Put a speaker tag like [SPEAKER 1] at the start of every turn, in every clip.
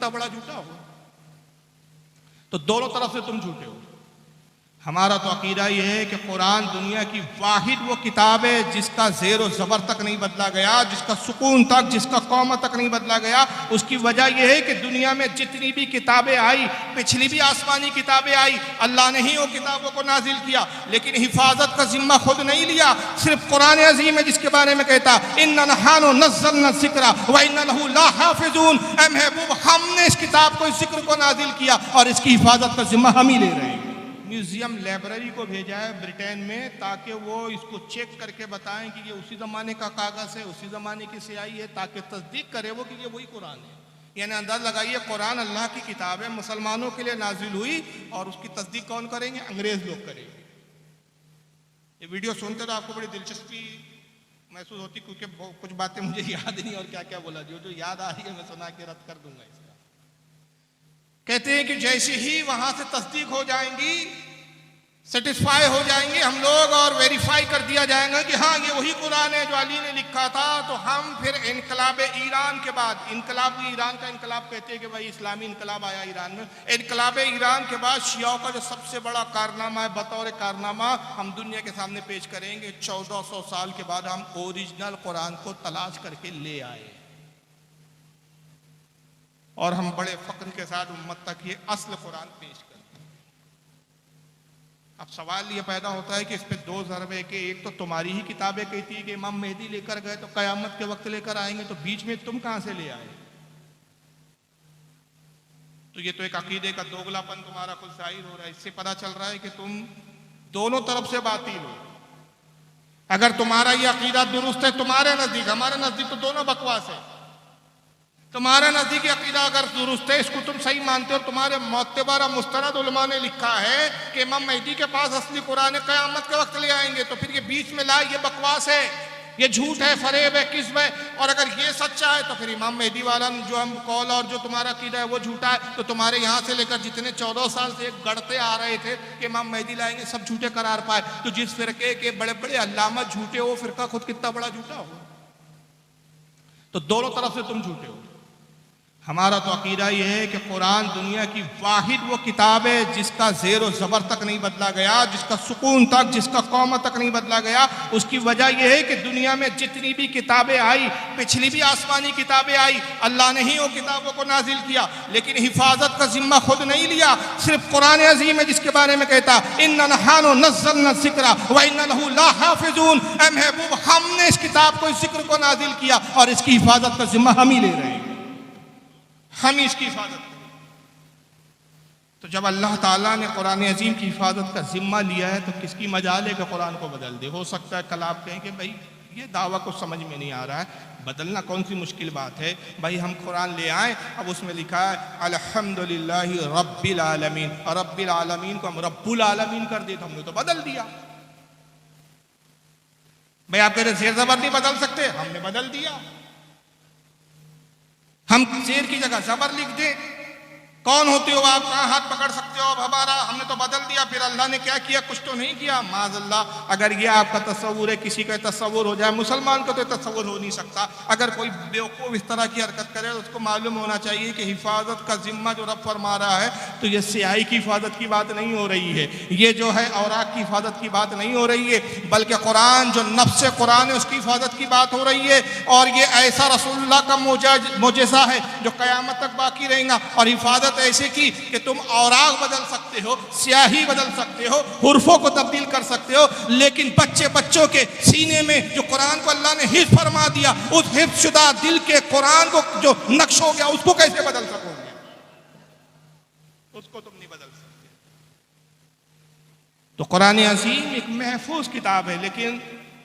[SPEAKER 1] कितना बड़ा झूठा हो। तो दोनों तरफ से तुम झूठे हो। हमारा तो अकीदा ये है कि कुरान दुनिया की वाहिद वो किताब है जिसका ज़ेर व ज़बर तक नहीं बदला गया, जिसका सुकून तक, जिसका कौमा तक नहीं बदला गया। उसकी वजह यह है कि दुनिया में जितनी भी किताबें आई, पिछली भी आसमानी किताबें आई, अल्लाह ने ही वो किताबों को नाजिल किया, लेकिन हिफाजत का जिम्मा खुद नहीं लिया। सिर्फ कुरान अज़ीम है जिसके बारे में कहता इन्ना नहनु नज़्ज़लना ज़िक्रा व इन्ना लहू लहाफ़िज़ून। ऐ महबूब, हमने इस किताब को, इस जिक्र को नाजिल किया और इसकी हिफाजत का जिम्मा हम ही ले रहे हैं। म्यूजियम लाइब्रेरी को भेजा है ब्रिटेन में ताकि वो इसको चेक करके बताएं कि ये उसी ज़माने का कागज़ है, उसी ज़माने की स्याही है, ताकि तस्दीक करे वो कि ये वही कुरान है। यानी अंदाज़ लगाइए, कुरान अल्लाह की किताब है, मुसलमानों के लिए नाजिल हुई और उसकी तस्दीक कौन करेंगे? अंग्रेज़ लोग करेंगे। ये वीडियो सुनते तो आपको बड़ी दिलचस्पी महसूस होती, क्योंकि कुछ बातें मुझे याद नहीं और क्या क्या बोला, जो याद आ रही है मैं सुना के रद्द कर दूंगा इसका। कहते हैं कि जैसे ही वहां से तस्दीक हो जाएंगी, सेटिस्फाई हो जाएंगे हम लोग और वेरीफाई कर दिया जाएगा कि हाँ ये वही कुरान है जो अली ने लिखा था, तो हम फिर इनकलाब ईरान के बाद, इनकलाब ईरान का इनकलाब कहते हैं कि भाई इस्लामी इनकलाब आया ईरान में, इनकलाब ईरान के बाद शियाओं का जो सबसे बड़ा कारनामा है, बतौर कारनामा हम दुनिया के सामने पेश करेंगे। 1400 साल के बाद हम ओरिजिनल कुरान को तलाश करके ले आए और हम बड़े फख्र के साथ उम्मत तक ये असल कुरान पेश करते हैं। अब सवाल ये पैदा होता है कि इस पे दो ज़रब है कि एक तो तुम्हारी ही किताबें कहती है कि इमाम मेहदी लेकर गए तो क़यामत के वक्त लेकर आएंगे, तो बीच में तुम कहां से ले आए? तो ये तो एक अकीदे का दोगलापन तुम्हारा खुद जाहिर हो रहा है। इससे पता चल रहा है कि तुम दोनों तरफ से बातिल हो। अगर तुम्हारा ये अकीदा दुरुस्त है तुम्हारे नजदीक, हमारे नजदीक तो दोनों बकवास है। तुम्हारा नजदीकी अकीदा अगर दुरुस्त है, इसको तुम सही मानते हो, तुम्हारे मोतबर मुस्तनद उलमा ने लिखा है कि इमाम मेहदी के पास असली कुरान क़यामत के वक्त ले आएंगे, तो फिर ये बीच में लाए, ये बकवास है, ये झूठ है, फरेब है, किस्म है। और अगर ये सच्चा है तो फिर इमाम मेहदी वाला जो हम कौल और जो तुम्हारा अकीदा है वो झूठा है। तो तुम्हारे यहाँ से लेकर जितने 14 साल से गढ़ते आ रहे थे कि इमाम मेहदी लाएंगे, सब झूठे करार पाए। तो जिस फिरके के बड़े बड़े अल्लामा झूठे हो, फिरका खुद कितना बड़ा झूठा हो। तो दोनों तरफ से तुम झूठे हो। हमारा तो अकीदा यह है कि कुरान दुनिया की वाहिद वो किताब है जिसका ज़ेर व ज़बर तक नहीं बदला गया, जिसका सुकून तक, जिसका कौमा तक नहीं बदला गया। उसकी वजह यह है कि दुनिया में जितनी भी किताबें आई, पिछली भी आसमानी किताबें आई, अल्लाह ने ही वो किताबों को नाजिल किया, लेकिन हिफाजत का जिम्मा खुद नहीं लिया। सिर्फ कुरान अज़ीम है जिसके बारे में कहता इन्ना नहनु नज़्ज़लना ज़िक्रा व इन्ना लहू लहाफ़िज़ून। ऐ महबूब, हमने इस किताब को, इस जिक्र को नाजिल किया और इसकी हिफाजत का जिम्मा हम ही ले रहे हैं, हम ही इसकी हिफाजत करें। तो जब अल्लाह ताला ने कुरान अज़ीम की हिफाजत का जिम्मा लिया है तो किसकी मजाल है कि कुरान को बदल दे। हो सकता है कल आप कहें कि भाई ये दावा कुछ समझ में नहीं आ रहा है, बदलना कौन सी मुश्किल बात है। भाई हम कुरान ले आए, अब उसमें लिखा है अल्हम्दुलिल्लाहि रब्बिल आलमीन, और रब्बिल आलमीन को हम रब्बुल आलमीन कर दिए तो हमने तो बदल दिया। भाई आप कहते ज़ेर ज़बर नहीं बदल सकते, हमने बदल दिया। हम शेर की जगह जबर लिख दें, कौन होते हो आप, कहाँ हाथ पकड़ सकते हो आप हमारा, हमने तो बदल दिया। फिर अल्लाह ने क्या किया? कुछ तो नहीं किया। माज़अल्लाह, अगर ये आपका तस्वुर है, किसी का तस्वुर हो जाए, मुसलमान को तो तस्वुर हो नहीं सकता। अगर कोई बेवकूफ़ इस तरह की हरकत करे तो उसको मालूम होना चाहिए कि हिफाजत का जिम्मा जो रब फरमा रहा है, तो ये स्याही की हिफाजत की बात नहीं हो रही है, ये जो है औराक की हिफाजत की बात नहीं हो रही है, बल्कि कुरान जो नफ्स कुरान है उसकी हिफाजत की बात हो रही है। और ये ऐसा रसूलुल्लाह का मोजेज़ा है जो क़यामत तक बाकी रहेगा। और हिफाजत ऐसे की कि तुम औराक बदल सकते हो, स्याही बदल सकते हो, हुर्फों को तब्दील कर सकते हो, लेकिन बच्चों के सीने में जो कुरान को अल्लाह ने हिफ्ज़ फरमा दिया, उस हिफ्ज़शुदा दिल के कुरान को जो नक्श हो गया, उसको कैसे बदल सकोगे? उसको तुम नहीं बदल सकते। तो कुरान अज़ीम एक महफूज किताब है, लेकिन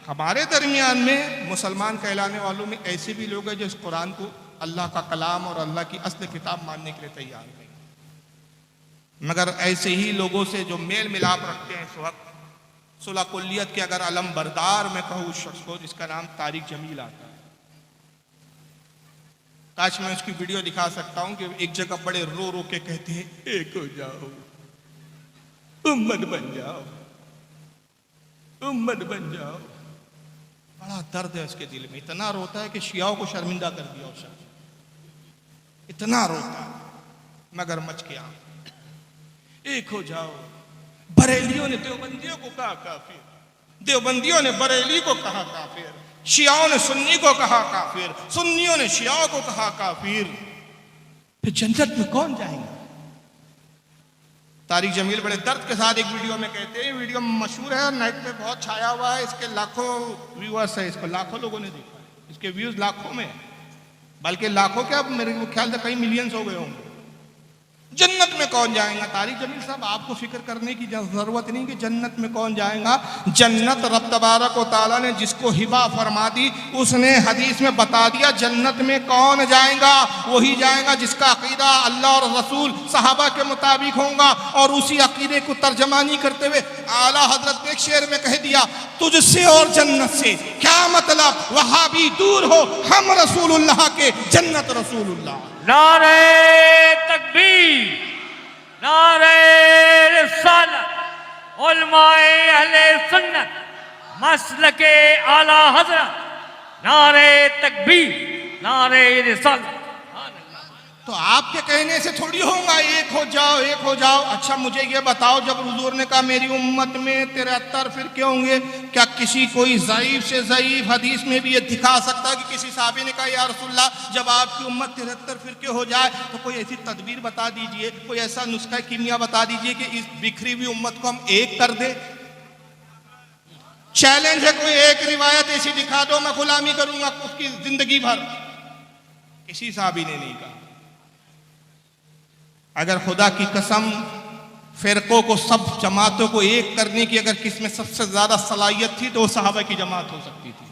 [SPEAKER 1] हमारे दरमियान में मुसलमान कहलाने वालों में ऐसे भी लोग हैं जो इस कुरान को अल्लाह का कलाम और अल्लाह की असल किताब मानने के लिए तैयार नहीं। मगर ऐसे ही लोगों से जो मेल मिलाप रखते हैं इस वक्त, सुलह कुल्लियत के अगर अलम बरदार में कहूँ उस शख्स को जिसका नाम तारिक जमील आता है, काश मैं उसकी वीडियो दिखा सकता हूँ कि एक जगह बड़े रो रो के कहते हैं, एक हो जाओ, उम्मत बन जाओ, उम्मत बन जाओ। बड़ा दर्द है उसके दिल में, इतना रोता है कि शियाओं को शर्मिंदा कर दिया उस शख्स, इतना रोता है। मगरमच्छ की आंख, एक हो जाओ। बरेलियों ने देवबंदियों को कहा काफिर, देवबंदियों ने बरेली को कहा काफिर, शियाओं ने सुन्नी को कहा काफिर, सुन्नियों ने शियाओं को कहा काफिर। फिर जन्नत में कौन जाएगा? तारिक जमील बड़े दर्द के साथ एक वीडियो में कहते हैं, वीडियो मशहूर है, नेट पे बहुत छाया हुआ है, इसके लाखों व्यूअर्स है, इसको लाखों लोगों ने देखा है, इसके व्यूज लाखों में, बल्कि लाखों क्या, मेरे ख्याल से कई मिलियंस हो गए होंगे। जन्नत में कौन जाएगा? तारिक जमील साहब, आपको फिक्र करने की जरूरत नहीं कि जन्नत में कौन जाएगा। जन्नत रब तबारक व तआला ने जिसको हिबा फरमा दी, उसने हदीस में बता दिया जन्नत में कौन जाएगा। वही जाएगा जिसका अकीदा अल्लाह और रसूल सहाबा के मुताबिक होगा। और उसी अकीदे को तर्जमानी करते हुए आला हजरत ने एक शेर में कह दिया, तुझसे और जन्नत से क्या मतलब, वहां भी दूर हो, हम रसूलुल्लाह के, जन्नत रसूलुल्लाह।
[SPEAKER 2] नारे तकबीर, नारे रिसालत, उलमाए अहले सुन्नत, मसलके आला हजरत, नारे तकबीर, नारे रिसालत।
[SPEAKER 1] तो आपके कहने से थोड़ी होगा एक हो जाओ, एक हो जाओ। अच्छा मुझे ये बताओ, जब हुजूर ने कहा मेरी उम्मत में 73 फिरके होंगे, क्या किसी कोई ज़ईफ से ज़ईफ हदीस में भी ये दिखा सकता है कि किसी साहबी ने कहा या रसूलल्लाह जब आपकी उम्मत 73 फिरके हो जाए तो कोई ऐसी तदबीर बता दीजिए, कोई ऐसा नुस्खा कीमिया बता दीजिए कि इस बिखरी हुई उम्मत को हम एक कर दे। चैलेंज है, कोई एक रिवायत ऐसी दिखा दो, मैं गुलामी करूंगा उसकी जिंदगी भर। किसी साहबी ने नहीं कहा। अगर खुदा की कसम फिरकों को, सब जमातों को एक करने की अगर किसमें सबसे ज्यादा सलाहियत थी तो वो सहाबा की जमात हो सकती थी,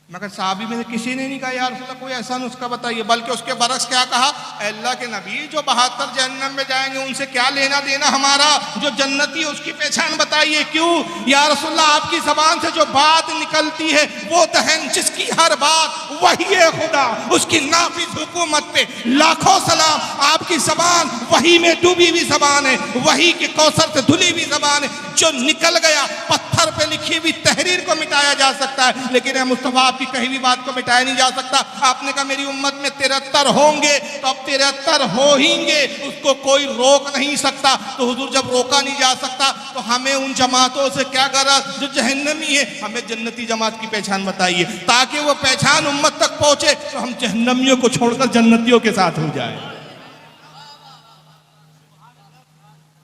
[SPEAKER 1] मगर सहाबी में से किसी ने नहीं कहा यार रसूलल्लाह कोई ऐसा नुस्खा बताइए। बल्कि उसके बरक्स क्या कहा, अल्लाह के नबी जो 72 जहन्नम में जाएंगे उनसे क्या लेना देना हमारा, जो जन्नती उसकी पहचान बताइए। क्यों या रसूलल्लाह, आपकी जबान से जो बात निकलती है वो दहन जिसकी हर बात वही है खुदा, उसकी नाफिज हुकूमत पे लाखों सलाम। आपकी जबान वही में डूबी हुई जबान है, वही के कौसर से धुली हुई जबान है। जो निकल गया, पत्थर पे लिखी हुई तहरीर को मिटाया जा सकता है, लेकिन मुस्तफा आपकी कही हुई बात को मिटाया नहीं जा सकता। आपने कहा मेरी उम्मत में 73 होंगे, तो अब 73 होंगे, उसको कोई रोक नहीं सकता। तो हुजूर जब रोका नहीं जा सकता तो हमें उन जमातों से क्या गरज जो जहन्नमी है, हमें जन्नती जमात की पहचान बताइए, ताकि वो पहचान उम्मत तक पहुंचे तो हम जहन्नमियों को छोड़कर जन्नतियों के साथ हो जाए।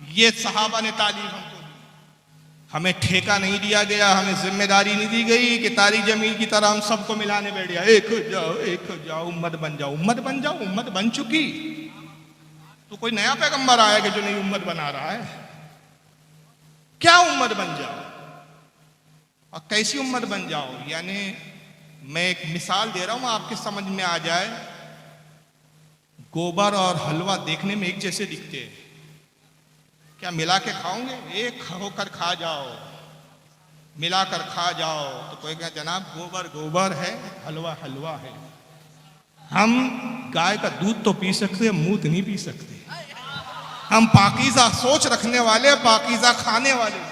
[SPEAKER 1] ये सहाबा ने तालीम हमको, हमें ठेका नहीं दिया गया, हमें जिम्मेदारी नहीं दी गई कि तारिक जमील की तरह हम सबको मिलाने बैठ गया, एक हो जाओ, एक हो जाओ, उम्मत बन जाओ। उम्मत बन जाओ, उम्मत बन चुकी। तो कोई नया पैगंबर आया कि जो नई उम्मत बना रहा है? क्या उम्मत बन जाओ और कैसी उम्मत बन जाओ? यानी मैं एक मिसाल दे रहा हूं आपके समझ में आ जाए। गोबर और हलवा देखने में एक जैसे दिखते हैं, क्या मिला के खाओगे? एक होकर खा जाओ, मिलाकर खा जाओ। तो कोई कहे जनाब गोबर गोबर है, हलवा हलवा है। हम गाय का दूध तो पी सकते हैं, मूत नहीं पी सकते। हम पाकीज़ा सोच रखने वाले, पाकीज़ा खाने वाले,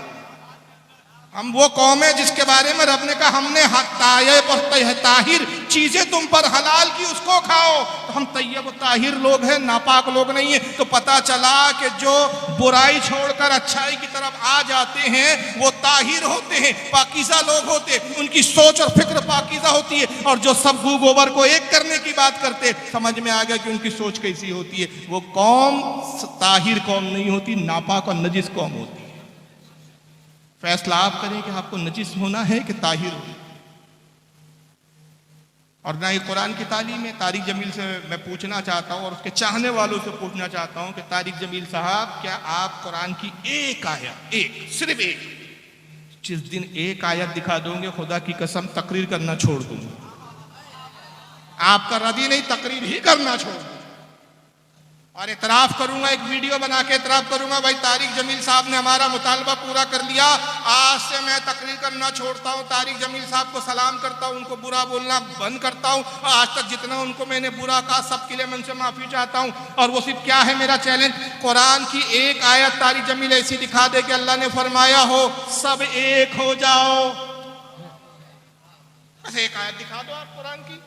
[SPEAKER 1] हम वो कौम है जिसके बारे में रब ने कहा हमने तायब और ताहिर चीजें तुम पर हलाल की, उसको खाओ। तो हम तैयब ताहिर लोग हैं, नापाक लोग नहीं है। तो पता चला कि जो बुराई छोड़कर अच्छाई की तरफ आ जाते हैं वो ताहिर होते हैं, पाकीज़ा लोग होते हैं, उनकी सोच और फिक्र पाकीज़ा होती है। और जो सब गू गोबर को एक करने की बात करते, समझ में आ गया कि उनकी सोच कैसी होती है। वो कौम ताहिर कौम नहीं होती, नापाक और नजिस कौम होती है। फैसला आप करें कि आपको नजिस होना है कि ताहिर हो। और ना ही कुरान की तालीम है। तारिक जमील से मैं पूछना चाहता हूं और उसके चाहने वालों से पूछना चाहता हूं कि तारिक जमील साहब, क्या आप कुरान की एक आयत, एक सिर्फ एक, जिस दिन एक आयत दिखा दोगे खुदा की कसम तकरीर करना छोड़ दूंगा। आपका रदी नहीं, तकरीर ही करना छोड़ दूंगा और इतराफ करूंगा, एक वीडियो बना के इतराफ करूंगा, भाई तारिक जमील साहब ने हमारा मुतालबा पूरा कर लिया, आज से मैं तकरीर करना छोड़ता हूं। तारिक जमील साहब को सलाम करता हूं, उनको बुरा बोलना बंद करता हूं। आज तक जितना उनको मैंने बुरा कहा सबके लिए मैं उनसे माफी चाहता हूं। और वो सिर्फ क्या है मेरा चैलेंज, कुरान की एक आयत तारिक जमील ऐसी दिखा दे कि अल्लाह ने फरमाया हो सब एक हो जाओ। बस एक आयत दिखा दो आप कुरान की।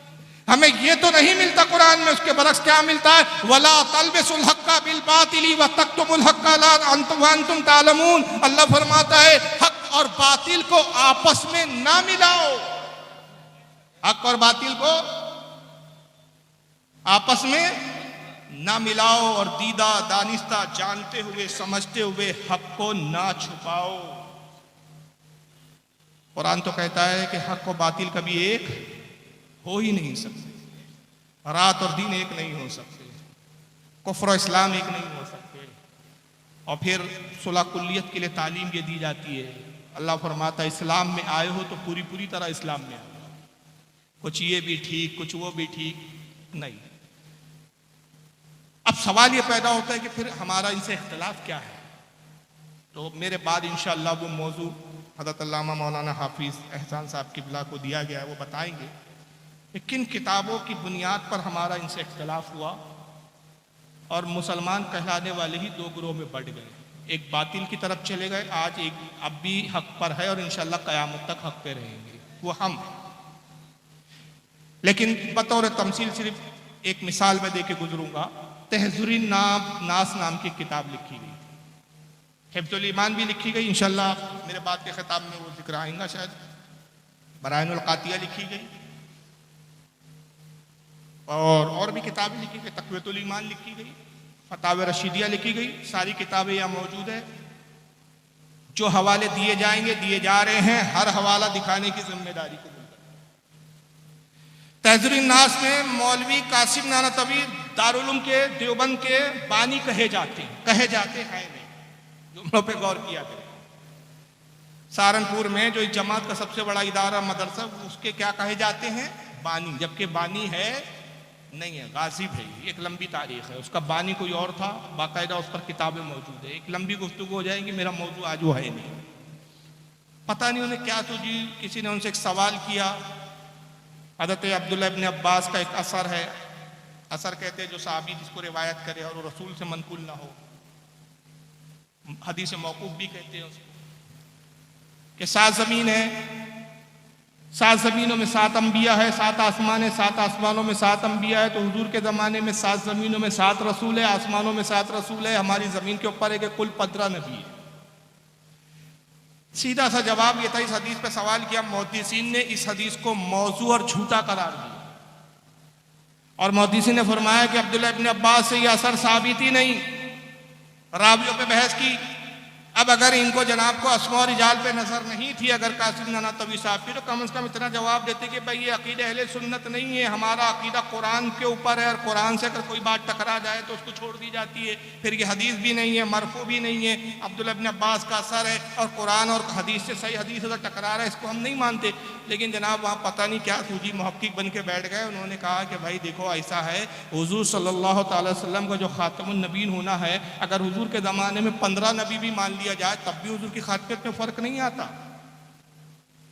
[SPEAKER 3] हमें ये तो नहीं मिलता कुरान में, उसके बरक्स क्या मिलता है, वला तलबिसुल हक्का बिल बातिली व तक्तुमुल हक्का ला अंतुम तालमून। अल्लाह फरमाता है हक और बातिल को आपस में ना मिलाओ, हक और बातिल को आपस में ना मिलाओ, और दीदा दानिस्ता जानते हुए समझते हुए हक को ना छुपाओ। कुरान तो कहता है कि हक और बातिल कभी एक हो ही नहीं सकते, रात और दिन एक नहीं हो सकते, कुफ्र और इस्लाम एक नहीं हो सकते। और फिर सुलह कुल्लियत के लिए तालीम ये दी जाती है। अल्लाह फरमाता है इस्लाम में आए हो तो पूरी पूरी तरह इस्लाम में आओ, कुछ ये भी ठीक कुछ वो भी ठीक नहीं। अब सवाल ये पैदा होता है कि फिर हमारा इनसे इख्तिलाफ क्या है। तो मेरे बाद इंशाअल्लाह वो मौजू हज़रत अल्लामा मौलाना हाफिज़ एहसान साहब किबला को दिया गया है, वो बताएंगे कि किन किताबों की बुनियाद पर हमारा इनसे इख्तिलाफ हुआ और मुसलमान कहलाने वाले ही दो ग्रोह में बढ़ गए। एक बातिल की तरफ चले गए, आज एक अब भी हक पर है और इंशाअल्लाह क़यामत तक हक पे रहेंगे, वो हम। लेकिन बतौर तमसील सिर्फ एक मिसाल में दे के गुजरूंगा। तहज़ुरुन नास नाम की किताब लिखी गई, हिफ्ज़ुल ईमान भी लिखी गई, इंशाअल्लाह मेरे बाद के खिताब में वो जिक्र आएगा शायद। बराइनुल क़ातिया लिखी गई और भी किताबें लिखी गई, तक़वियतुल ईमान लिखी गई, फतावा रशीदिया लिखी गई। सारी किताबें यहाँ मौजूद है। जो हवाले दिए जाएंगे दिए जा रहे हैं, हर हवाला दिखाने की जिम्मेदारी को तहज़ुरुन नास में मौलवी कासिम नानतवी दारुल उलूम के देवबंद के बानी कहे जाते हैं नहीं, जुमलों पे गौर किया करें। सहारनपुर में जो इस जमात का सबसे बड़ा इदारा मदरसा, उसके क्या कहे जाते हैं, बानी, जबकि बानी है नहीं है, गासिब है। एक लंबी तारीख है, उसका बानी कोई और था, बाकायदा उस पर किताबें मौजूद है। एक लंबी गुफ्तगू हो जाएगी, मेरा मौजू आज वो है नहीं। पता नहीं उन्हें क्या सूझी, किसी ने उनसे एक सवाल किया। हज़रत अब्दुल्लाह इब्न अब्बास का एक असर है, असर कहते हैं जो सहाबी जिसको रिवायत करे और वो रसूल से मनकुल ना हो, हदीस मौकूफ भी कहते हैं उसको, कि 7 ज़मीन है, 7 ज़मीनों में 7 अम्बिया है, 7 आसमान है, 7 आसमानों में 7 अम्बिया है। तो हुजूर के ज़माने में 7 ज़मीनों में 7 रसूल है, आसमानों में 7 रसूल है, हमारी ज़मीन के ऊपर है कि कुल 15 नबी है। सीधा सा जवाब ये था, इस हदीस पे सवाल किया, मुहद्दिसीन ने इस हदीस को मौजू और झूठा करार दिया, और मुहद्दिसीन ने फरमाया कि अब्दुल्लाह इब्न अब्बास से यह असर साबित ही नहीं। रावियों पे बहस की। अब अगर इनको जनाब को अस्मा और रिजाल पे नजर नहीं थी, अगर कासिम नानतवी साहब की, तो कम से कम इतना जवाब देते कि भाई ये अकीदा अहले सुन्नत नहीं है, हमारा अकीदा कुरान के ऊपर है, और कुरान से अगर कोई बात टकरा जाए तो उसको छोड़ दी जाती है। फिर ये हदीस भी नहीं है, मरफू भी नहीं है, अब्दुल्लाह इब्न अब्बास का असर है, और कुरान और हदीस से सही हदीस अगर टकरा रहा है, इसको हम नहीं मानते। लेकिन जनाब वहाँ पता नहीं क्या सूझी, मुहक्किक बन के बैठ गए। उन्होंने कहा कि भाई देखो ऐसा है, हुजूर सल्लल्लाहु अलैहि वसल्लम का जो खातमुन नबीन होना है, अगर हुजूर के ज़माने में 15 नबी भी मान लिया जाए तब भी हुजूर की खातमियत में फर्क नहीं आता।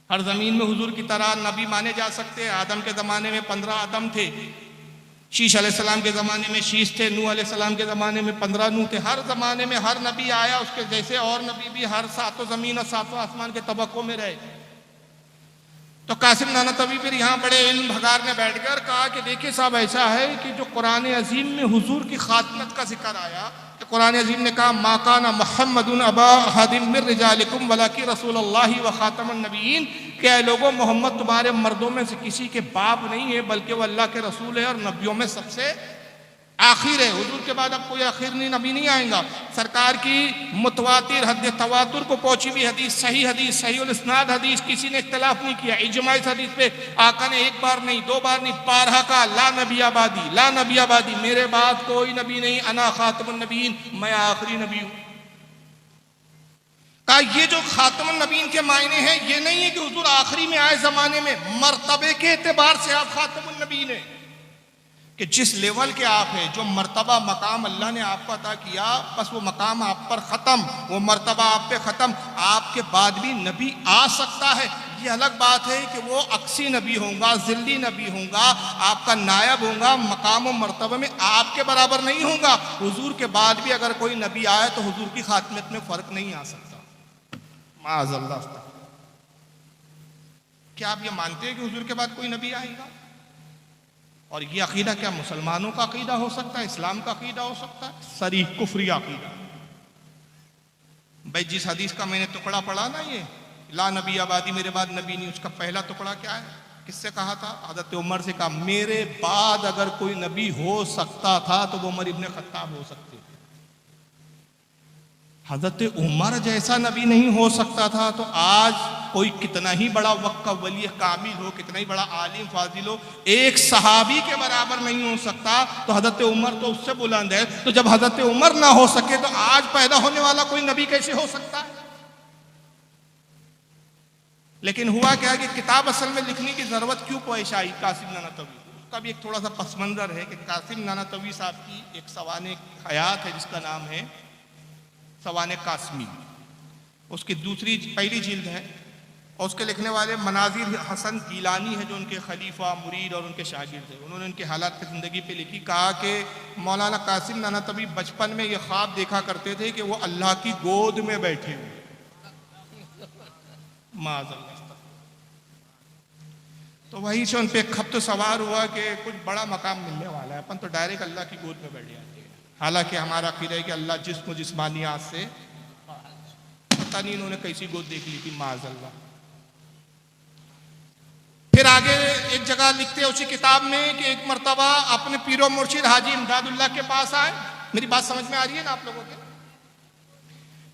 [SPEAKER 3] हर जमीन में हुजूर की तरह नबी माने जा सकते हैं। आदम के ज़माने में 15 आदम थे, शीश अलैहिस्सलाम के ज़माने में शीश थे, नूह अलैहिस्सलाम के ज़माने में 15 नूह थे। हर ज़माने में हर नबी आया, उसके जैसे और नबी भी हर 7 ज़मीन और 7 आसमान के तबकों में रहे। तो कासिम नानतवी फिर यहाँ बड़े इल्म भगारने बैठ गए और कहा कि देखिए साहब, ऐसा है कि जो कुरान अजीम में हुजूर की खातमत का जिक्र आया, कि कुरान अजीम ने कहा माकाना मुहम्मदुन अबा अहदिम मिन रिजालिकुम वलाकि रसूलुल्लाहि व खातमुन नबिय्यीन, कि लोगों मोहम्मद तुम्हारे मर्दों में से किसी के बाप नहीं है, बल्कि वो अल्लाह के रसूल है और नबियों में सबसे आखिर है। हुजूर के बाद अब कोई आखिरी नबी नहीं आएगा। सरकार की मुतवातिर हद तवातुर को पहुंची हुई हदीस, सही उल इस्नाद हदीस, किसी ने इख्तिलाफ नहीं किया। इजमा इस हदीस पे आका ने एक बार नहीं, 2 बार नहीं, 12 का ला नबी आबादी, मेरे बाद कोई नबी नहीं, अना खातमुन नबीयीन, मैं आखिरी नबी हूं। कहा ये जो खातमुन नबीयीन के मायने हैं, ये नहीं है कि हुजूर आखिरी में आए जमाने में, मर्तबे के एतबार से आप खातमुन नबीयीन है, कि जिस लेवल के आप हैं, जो मर्तबा मकाम अल्लाह ने आपको अता किया, बस वो मकाम आप पर ख़त्म, वो मर्तबा आप पे ख़त्म। आपके बाद भी नबी आ सकता है, ये अलग बात है कि वो अक्सी नबी होगा, ज़िल्ली नबी होगा, आपका नायब होगा, मकाम और मर्तबे में आपके बराबर नहीं होगा। हुजूर के बाद भी अगर कोई नबी आए तो हुजूर की खातमियत में फ़र्क नहीं आ सकता, माअज़ल्लाह। क्या आप ये मानते हैं कि हुजूर के बाद कोई नबी आएगा? और ये अकीदा क्या मुसलमानों का अकीदा हो सकता है, इस्लाम का अकीदा हो सकता है? सरी कुफरी अकीदा। भाई जिस हदीस का मैंने टुकड़ा पढ़ा ना, ये ला नबी आबादी, मेरे बाद नबी नहीं, उसका पहला टुकड़ा क्या है? किससे कहा था? हज़रत उमर से कहा, मेरे बाद अगर कोई नबी हो सकता था तो वो उमर इब्ने खत्ताब हो सकते थे। हज़रत उमर जैसा नबी नहीं हो सकता था तो आज कोई कितना ही बड़ा वक्त का वली कामिल हो, कितना ही बड़ा आलिम फाजिल हो, एक सहाबी के बराबर नहीं हो सकता। तो हज़रत उमर तो उससे बुलंद है। तो जब हज़रत उमर ना हो सके तो आज पैदा होने वाला कोई नबी कैसे हो सकता है? लेकिन हुआ क्या कि किताब असल में लिखने की जरूरत क्यों पेश आई कासिम नानातवी? उसका भी एक थोड़ा सा पस मंजर है कि कासिम नानातवी साहब की एक सवाने हयात है जिसका नाम है सवाने कासमी। उसकी पहली जिल्द है और उसके लिखने वाले मनाजिर हसन गीलानी है जो उनके खलीफा मुरीद और उनके शागिर्द थे। उन्होंने उनके हालात की ज़िंदगी पे लिखी, कहा कि मौलाना कासिम नानातवी बचपन में ये ख्वाब देखा करते थे कि वो अल्लाह की गोद में बैठे हुए। माज़अल्लाह। तो वहीं से उन पे खप्त सवार हुआ कि कुछ बड़ा मकाम मिलने वाला है, अपन तो डायरेक्ट अल्लाह की गोद में बैठ जाते हैं। हालांकि हमारा अकीदा है कि अल्लाह जिस्म जिस्मानियात से, पता नहीं इन्होंने कैसी गोद देख ली थी, माज़अल्लाह। फिर आगे एक जगह लिखते हैं उसी किताब में कि एक मर्तबा अपने पीरो मुर्शिद हाजी इमदादुल्लाह के पास आए। मेरी बात समझ में आ रही है ना आप लोगों के?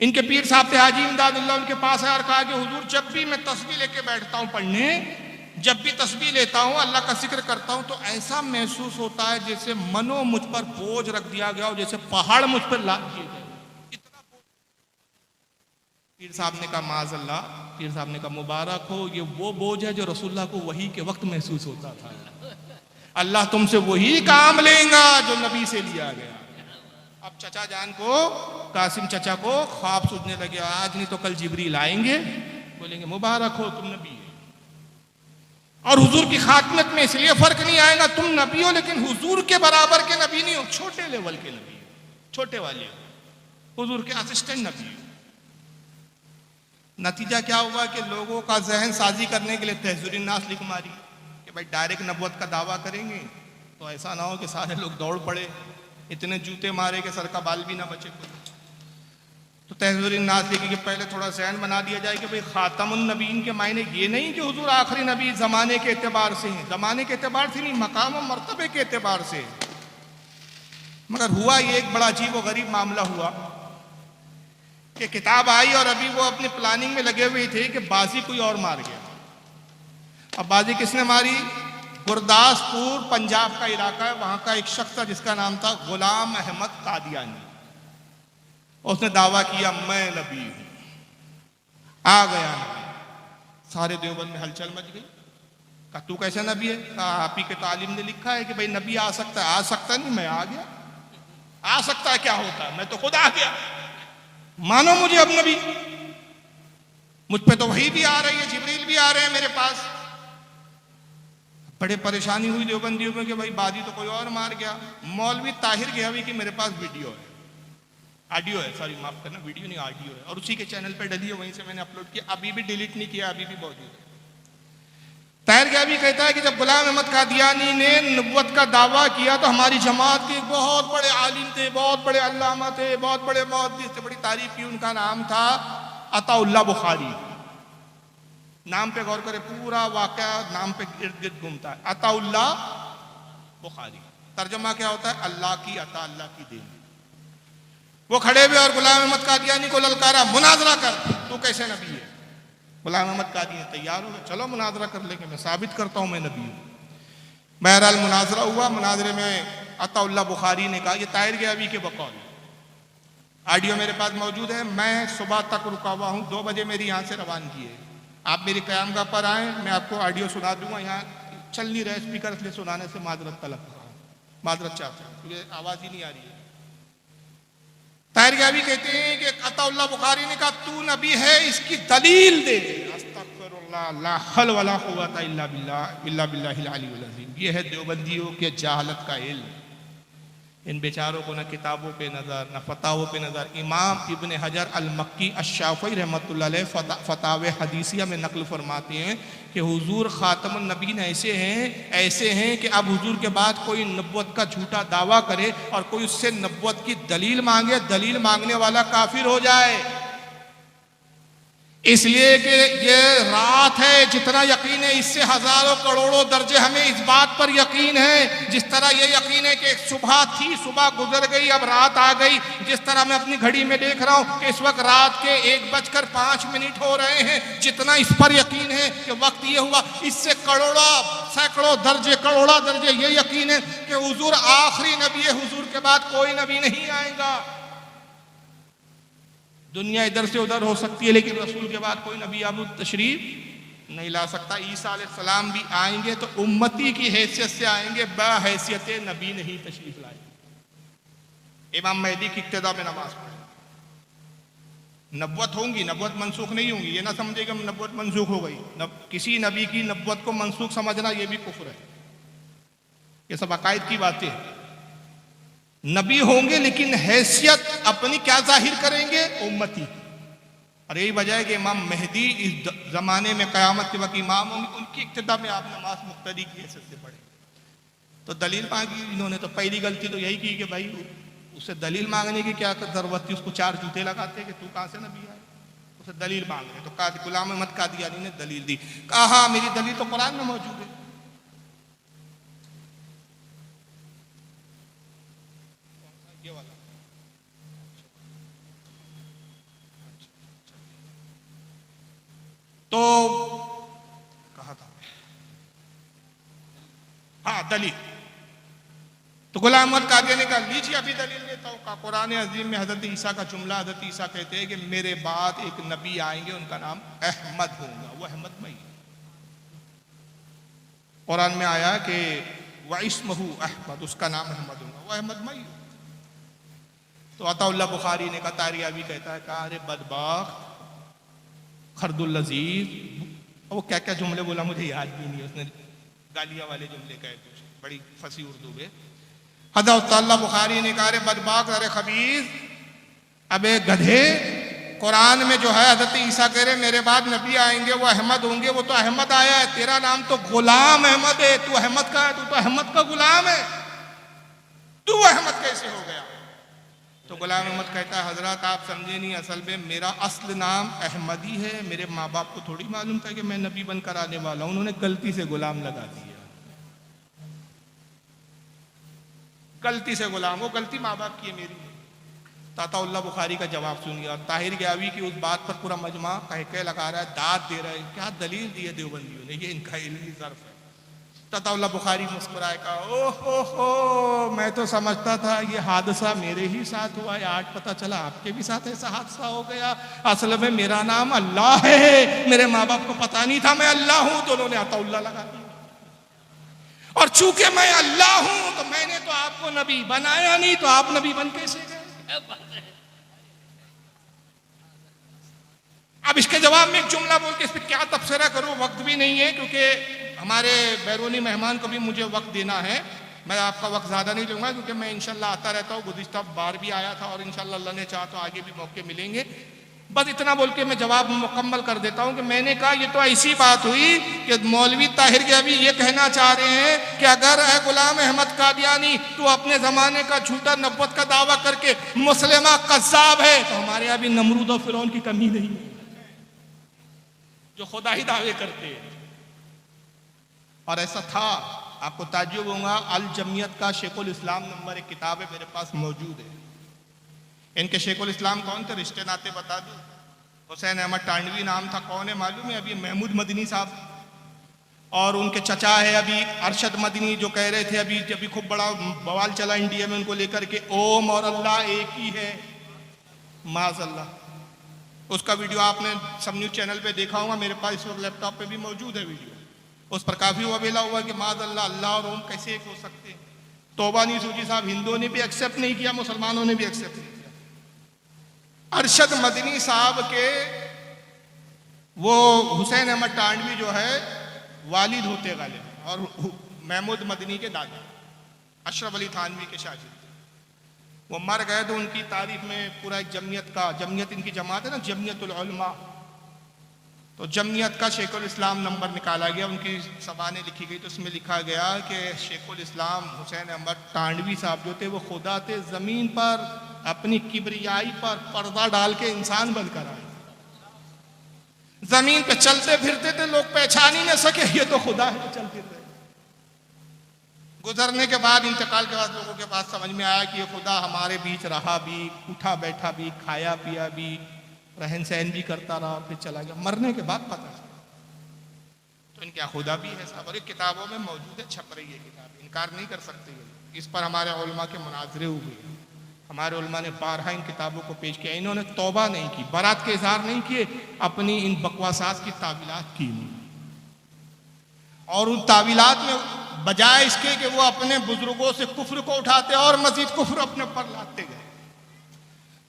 [SPEAKER 3] इनके पीर साहब थे हाजी इमदादुल्लाह, उनके पास आए और कहा कि हुजूर जब भी मैं तस्बीह लेके बैठता हूँ पढ़ने, जब भी तस्बीह लेता हूँ, अल्लाह का जिक्र करता हूँ, तो ऐसा महसूस होता है जैसे मनो मुझ पर बोझ रख दिया गया हो, जैसे पहाड़ मुझ पर लाद दिए गए। इतना पीर साहब ने कहा माज़अल्लाह। पीर साहब ने कहा मुबारक हो, ये वो बोझ है जो रसूलुल्लाह को वही के वक्त महसूस होता था। अल्लाह तुमसे वही काम लेगा जो नबी से लिया गया। अब चचा जान को, कासिम चचा को ख्वाब सूझने लगे, आज नहीं तो कल जिब्रील आएंगे, बोलेंगे मुबारक हो तुम नबी। और हुजूर की खातिमत में इसलिए फर्क नहीं आएगा, तुम नबी हो लेकिन हुजूर के बराबर के नबी नहीं हो, छोटे लेवल के नबी हो, छोटे वाले हो, हुजूर के असिस्टेंट नबी हो। नतीजा क्या हुआ कि लोगों का जहन साजी करने के लिए तहज़ुरुन नास लिख मारी कि भाई डायरेक्ट नबुवत का दावा करेंगे तो ऐसा ना हो कि सारे लोग दौड़ पड़े, इतने जूते मारे कि सर का बाल भी ना बचे। तो तहज़ुरुन नास लिखी कि पहले थोड़ा जहन बना दिया जाए कि भाई खातमुन नबीन के मायने ये नहीं कि हुजूर आखिरी नबी ज़माने के एतबार से हैं, ज़माने के एतबार से नहीं, मकाम और मर्तबे के एतबार से। मगर हुआ ये एक बड़ा अजीब व गरीब मामला हुआ कि किताब आई और अभी वो अपनी प्लानिंग में लगे हुए थे कि बाजी कोई और मार गया। अब बाजी किसने मारी? गुरदासपुर पंजाब का इलाका है, वहां का एक शख्स था जिसका नाम था गुलाम अहमद कादियानी। उसने दावा किया मैं नबी हूं, आ गया नबी। सारे देवबंद में हलचल मच गई। कहा तू कैसे नबी है? कहा आप ही के तालीम ने लिखा है कि भाई नबी आ सकता है। आ सकता नहीं, मैं आ गया। आ सकता है क्या होता है, मैं तो खुद आ गया, मानो मुझे अब नबी। मुझ पे तो वही भी आ रही है, जिब्रील भी आ रहे हैं मेरे पास। बड़े परेशानी हुई देवबंदियों में कि भाई बाजी तो कोई और मार गया। मौलवी ताहिर गयावी की मेरे पास वीडियो है, ऑडियो है, सॉरी माफ करना, वीडियो नहीं ऑडियो है, और उसी के चैनल पे डली है, वहीं से मैंने अपलोड किया, अभी भी डिलीट नहीं किया, अभी भी मौजूद है। ताहिर गयावी कहता है कि जब गुलाम अहमद कादियानी ने नबुवत का दावा किया तो हमारी जमात के बहुत बड़े आलिम थे, बहुत बड़े अल्लामा थे, बहुत बड़े मुहद्दिस थे, बड़ी तारीफ की। उनका नाम था अताउल्लाह बुखारी। नाम पे गौर करें, पूरा वाकया नाम पे इर्द गिर्द घूमता है, अताउल्लाह बुखारी। तर्जुमा क्या होता है? अल्लाह की अता, अल्लाह की देन। वो खड़े हुए और गुलाम अहमद कादियानी को ललकारा, मुनाजरा कर, तू कैसे नबी है? गुलाम अहमद कादियानी तैयार हो गए, चलो मुनाजरा कर लेंगे, मैं साबित करता हूं मैं नबी हूं। बहरहाल मुनाजरा हुआ। मुनाजरे में अताउल्लाह बुखारी ने कहा, ये ताहिर गयावी के बकौल, ऑडियो मेरे पास मौजूद है, मैं सुबह तक रुका हुआ हूँ, 2 बजे मेरी यहाँ से रवानगी है, आप मेरी क़यामगाह पर आए, मैं आपको ऑडियो सुना दूंगा। यहाँ चल नहीं रहा स्पीकर, इसलिए सुनाने से माजरत तलब, माजरत चाहता हूँ क्योंकि आवाज़ ही नहीं आ रही है। ताहिर गयावी कहते हैं कि अताउल्लाह बुखारी ने कहा तू नबी है, इसकी दलील दे। अस्तगफिरुल्लाह, ला हौल वला कुव्वता इल्ला बिल्लाहिल अलीयुल अज़ीम। ये है देवबंदियों के जहालत का इल्म इन बेचारों को न किताबों पे नज़र, न फतावों पे नज़र। इमाम इब्न हजर अल मक्की अश-शाफ़ी रहमतुल्लाह अलैह फतावे हदीसिया में नकल फरमाते हैं कि हुजूर ख़ातमुन नबीन ऐसे हैं कि अब हुजूर के बाद कोई नबुव्वत का झूठा दावा करे और कोई उससे नबुव्वत की दलील मांगे, दलील मांगने वाला काफिर हो जाए। इसलिए कि ये रात है, जितना यकीन है इससे हजारों करोड़ों दर्जे हमें इस बात पर यकीन है। जिस तरह ये यकीन है कि सुबह थी, सुबह गुजर गई, अब रात आ गई। जिस तरह मैं अपनी घड़ी में देख रहा हूं कि इस वक्त रात के 1:05 हो रहे हैं, जितना इस पर यकीन है कि वक्त ये हुआ, इससे सैकड़ों दर्जे, करोड़ों दर्जे ये यकीन है कि हुजूर आखिरी नबी है, हुजूर के बाद कोई नबी नहीं आएगा। दुनिया इधर से उधर हो सकती है लेकिन रसूल के बाद कोई नबी अब तशरीफ नहीं ला सकता। ईसा अलैहिस्सलाम भी आएंगे तो उम्मती की हैसियत से आएंगे, बहैसियत नबी नहीं तशरीफ लाएंगे। इमाम मेहदी की इक्तिदा में नमाज पढ़े, नबुव्वत होंगी, नबुव्वत मनसूख नहीं होंगी। ये ना समझे कि नबुव्वत मनसूख हो गई। किसी नबी की नबुव्वत को मनसूख समझना यह भी कुफ्र है। ये सब अकायद की बातें हैं। नबी होंगे लेकिन हैसियत अपनी क्या जाहिर करेंगे? उम्मती। और यही वजह है कि इमाम मेहदी इस जमाने में क़यामत के वक्त इमाम होंगे, उनकी इक्तिदा में आप नमाज मुक्तदी की हैसियत से पढ़े। तो दलील मांगी इन्होंने, तो पहली गलती तो यही की कि भाई उससे दलील मांगने की क्या जरूरत थी, उसको 4 जूते लगाते कि तू कहाँ से नबी आए, उसे दलील मांग रहे। तो गुलाम अहमद कादियानी ने दलील दी, कहा हाँ मेरी दलील तो कुरान में मौजूद है। तो कहा था हाँ दलील, तो गुलाम अहमद कादियानी ने कहा लीजिए अभी दलील देता हूं। कहा कुरान अजीम में हजरत ईसा का जुमला, हजरत ईसा कहते हैं कि मेरे बाद एक नबी आएंगे, उनका नाम अहमद होगा, वो अहमदमई। कुरान में आया कि वइस्महु अहमद, उसका नाम अहमद होगा, वो अहमदमई। तो अताउल्लाह बुखारी ने कहा, तारियावी कहता है, कहा अरे बदबख्त खरदुल लजीज, वो क्या क्या जुमले बोला मुझे याद भी नहीं, उसने गालियां वाले जुमले कहे, कुछ बड़ी फंसी उर्दू में। हज़रत अल्लाह बुखारी ने कहा, अरे बदबख्त, अरे खबीज, अबे गधे, कुरान में जो है हजरत ईसा कह रहे मेरे बाद नबी आएंगे वो अहमद होंगे, वो तो अहमद आया है, तेरा नाम तो गुलाम अहमद है, तू अहमद का है, तू तो अहमद का गुलाम है, तू अहमद कैसे हो गया? तो गुलाम अहमद कहता है, हजरत आप समझे नहीं, असल में मेरा असल नाम अहमदी है, मेरे माँ बाप को थोड़ी मालूम था कि मैं नबी बनकर आने वाला हूं, उन्होंने गलती से गुलाम लगा दिया, गलती से गुलाम, वो गलती माँ बाप की है, मेरी। ताताउल्लाह बुखारी का जवाब सुनिए। और ताहिर गयावी की उस बात पर पूरा मजमा कह लगा रहा है, दाद दे रहा है, क्या दलील दी है देवबंदियों ने, ये इनका इल्मी ज़र्फ है। ताताउल्लाह बुखारी मुस्कुराए, कहा ओहो, मैं तो समझता था ये हादसा मेरे ही साथ हुआ है, आज पता चला आपके भी साथ ऐसा हादसा हो गया। असल में मेरा नाम अल्लाह है, मेरे माँ बाप को पता नहीं था मैं अल्लाह हूं, तो उन्होंने अताउल्लाह लगा दिया, और चूंकि मैं अल्लाह हूं तो मैंने तो आपको नबी बनाया नहीं, तो आप नबी बन कैसे गए? अब इसके जवाब में एक जुमला बोल के इस पर क्या तबसरा करूं, वक्त भी नहीं है, क्योंकि हमारे बैरूनी मेहमान को भी मुझे वक्त देना है। मैं आपका वक्त ज़्यादा नहीं लूँगा, क्योंकि मैं इंशाल्लाह आता रहता हूँ, गुज़िश्ता बार भी आया था और इंशाल्लाह अल्लाह ने चाहा तो आगे भी मौके मिलेंगे। बस इतना बोल के मैं जवाब मुकम्मल कर देता हूँ कि मैंने कहा ये तो ऐसी बात हुई कि मौलवी ताहिर गयावी ये कहना चाह रहे हैं कि अगर है गुलाम अहमद कादियानी तो अपने ज़माने का झूठा नबुव्वत का दावा करके मुस्लिमा कज़्ज़ाब है, तो हमारे यहाँ भी नमरूद और फिरौन की कमी नहीं है जो खुदा ही दावे करते हैं। और ऐसा था, आपको ताज्जुब होगा, अल जमियत का शेखुल इस्लाम नंबर 1 किताब है मेरे पास मौजूद है। इनके शेखुल इस्लाम कौन थे, रिश्ते नाते बता दूं? हुसैन अहमद टांडवी नाम था, कौन है मालूम है? अभी महमूद मदनी साहब, और उनके चचा है अभी अरशद मदनी, जो कह रहे थे अभी खूब बड़ा बवाल चला इंडिया में उनको लेकर के, ओम और अल्लाह एक ही है, माज़अल्लाह। उसका वीडियो आपने सब न्यूज़ चैनल पे देखा होगा, मेरे पास इस वक्त लैपटॉप पे भी मौजूद है वीडियो। उस पर काफ़ी वबेला हुआ कि माज़अल्लाह अल्लाह और ओम कैसे एक हो सकते हैं। तौबा नहीं सूझी साहब, हिंदुओं ने भी एक्सेप्ट नहीं किया, मुसलमानों ने भी एक्सेप्ट नहीं किया। अरशद मदनी साहब के वो हुसैन अहमद टांडवी जो है वालिद होते गालिब, और महमूद मदनी के दादा अशरफ अली थानवी के शागिर्द। वो मर गए तो उनकी तारीफ में पूरा एक जमीयत इनकी जमात है ना, जमीयतुल उलमा, तो जमीयत का शेखुल इस्लाम नंबर निकाला गया, उनकी ज़बानें लिखी गई, तो उसमें लिखा गया कि शेखुल इस्लाम हुसैन अहमद टांडवी साहब जो थे वो खुदा थे, ज़मीन पर अपनी किबरियाई पर पर्दा डाल के इंसान बनकर आए, जमीन पे चलते फिरते थे, लोग पहचान ही न सके ये तो खुदा है चल फिर रहे। गुजरने के बाद, इंतकाल के बाद लोगों के पास समझ में आया कि ये खुदा हमारे बीच रहा भी, उठा बैठा भी, खाया पिया भी, रहन सहन भी करता रहा, फिर चला गया। मरने के बाद पता चला तो इनका खुदा भी है साहब, और ये किताबों में मौजूद है, छप रही है किताब, इनकार नहीं कर सकते। इस पर हमारे उलमा के मुनाजरे हुए, हमारे उलमा ने बारहा इन किताबों को पेश किया। इन्होंने तौबा नहीं की, बारात के इजहार नहीं किए, अपनी इन बकवासात की तावीलात की, और उन तावीलात में बजाय इसके कि वो अपने बुजुर्गों से कुफ्र को उठाते और मजीद कुफ्र अपने पर लाते गए।